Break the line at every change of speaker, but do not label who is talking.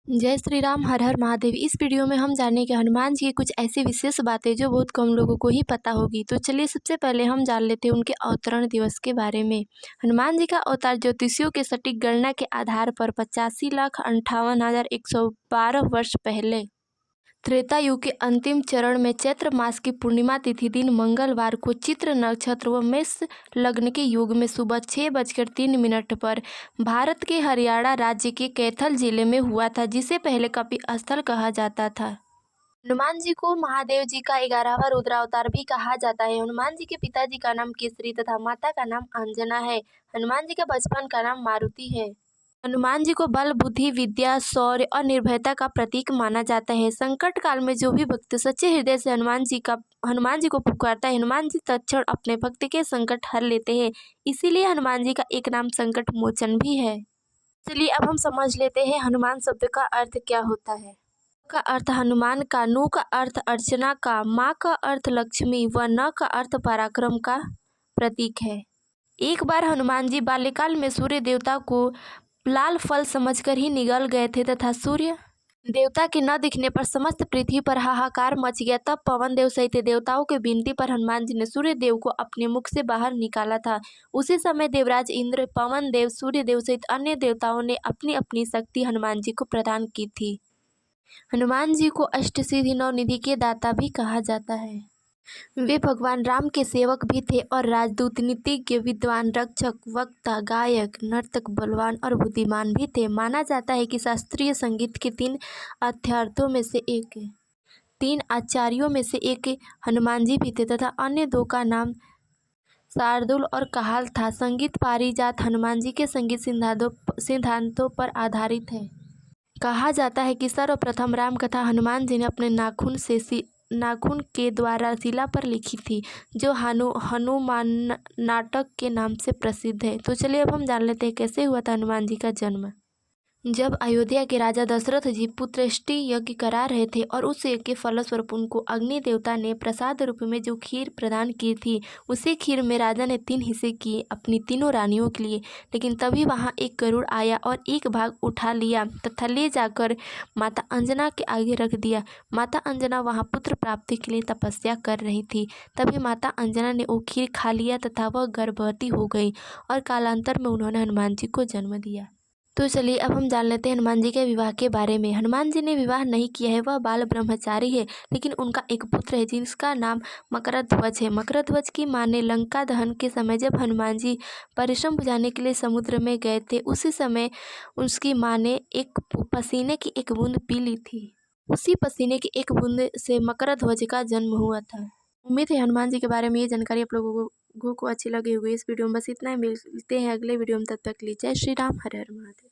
जय श्री राम, हर हर महादेव। इस वीडियो में हम जानेंगे हनुमान जी की कुछ ऐसी विशेष बातें जो बहुत कम लोगों को ही पता होगी। तो चलिए सबसे पहले हम जान लेते हैं उनके अवतरण दिवस के बारे में। हनुमान जी का अवतार ज्योतिषियों के सटीक गणना के आधार पर 85,58,112 वर्ष पहले त्रेता युग के अंतिम चरण में चैत्र मास की पूर्णिमा तिथि दिन मंगलवार को चित्र नक्षत्र व मेष लग्न के योग में सुबह 6:03 पर भारत के हरियाणा राज्य के कैथल जिले में हुआ था, जिसे पहले कपि स्थल कहा जाता था। हनुमान जी को महादेव जी का 11वां रुद्रावतार भी कहा जाता है। हनुमान जी के पिताजी का नाम केसरी तथा माता का नाम अंजना है। हनुमान जी के बचपन का नाम मारुति है। हनुमान जी को बल, बुद्धि, विद्या, शौर्य और निर्भयता का प्रतीक माना जाता है। संकट काल में जो भी भक्त सच्चे हृदय से हनुमान जी को पुकारता है, हनुमान जी तत्क्षण अपने भक्त के संकट हर लेते हैं। इसीलिए हनुमान जी का एक नाम संकट मोचन भी है। चलिए अब हम समझ लेते हैं हनुमान शब्द का अर्थ क्या होता है। का अर्थ हनुमान का, नु का अर्थ अर्चना का, माँ का अर्थ लक्ष्मी व न का अर्थ पराक्रम का प्रतीक है। एक बार हनुमान जी बाल्यकाल में सूर्य देवता को लाल फल समझकर ही निगल गए थे तथा सूर्य देवता के न दिखने पर समस्त पृथ्वी पर हाहाकार मच गया। तब पवन देव सहित देवताओं के विनती पर हनुमान जी ने सूर्य देव को अपने मुख से बाहर निकाला था। उसी समय देवराज इंद्र, पवन देव, सूर्य देव सहित अन्य देवताओं ने अपनी अपनी शक्ति हनुमान जी को प्रदान की थी। हनुमान जी को अष्टसिद्धि नवनिधि के दाता भी कहा जाता है। वे भगवान राम के सेवक भी थे और राजदूत, नीतिज्ञ, विद्वान, रक्षक, वक्ता, गायक, नर्तक, बलवान और बुद्धिमान भी थे। माना जाता है कि शास्त्रीय संगीत के तीन आचार्यों में से एक हनुमान जी भी थे तथा अन्य दो का नाम शार्दुल और कहाल था। संगीत पारिजात हनुमान जी के संगीत सिद्धांतों पर आधारित है। कहा जाता है कि सर्वप्रथम राम कथा हनुमान जी ने अपने नाखून के द्वारा शिला पर लिखी थी, जो हनुमान नाटक के नाम से प्रसिद्ध है। तो चलिए अब हम जान लेते हैं कैसे हुआ था हनुमान जी का जन्म। जब अयोध्या के राजा दशरथ जी पुत्रष्टि यज्ञ करा रहे थे और उस यज्ञ के फलस्वरूप उनको अग्नि देवता ने प्रसाद रूप में जो खीर प्रदान की थी, उसी खीर में राजा ने 3 हिस्से किए अपनी तीनों रानियों के लिए। लेकिन तभी वहां एक गरुड़ आया और एक भाग उठा लिया तथा ले जाकर माता अंजना के आगे रख दिया। माता अंजना वहां पुत्र प्राप्ति के लिए तपस्या कर रही थी। तभी माता अंजना ने वो खीर खा लिया तथा वह गर्भवती हो गई और कालांतर में उन्होंने हनुमान जी को जन्म दिया। तो चलिए अब हम जान लेते हैं हनुमान जी के विवाह के बारे में। हनुमान जी ने विवाह नहीं किया है, वह बाल ब्रह्मचारी है, लेकिन उनका एक पुत्र है जिसका नाम मकरध्वज है। मकरध्वज की मां ने लंका दहन के समय जब हनुमान जी परिश्रम बुझाने के लिए समुद्र में गए थे, उसी समय उसकी मां ने एक पसीने की एक बूंद पी ली थी। उसी पसीने की एक बूंद से मकरध्वज का जन्म हुआ था। उम्मीद है हनुमान जी के बारे में ये जानकारी आप लोगों को अच्छी लगी होगी। इस वीडियो में बस इतना ही। मिलते हैं अगले वीडियो में, तब तक के लिए जय श्री राम, हर हर महादेव।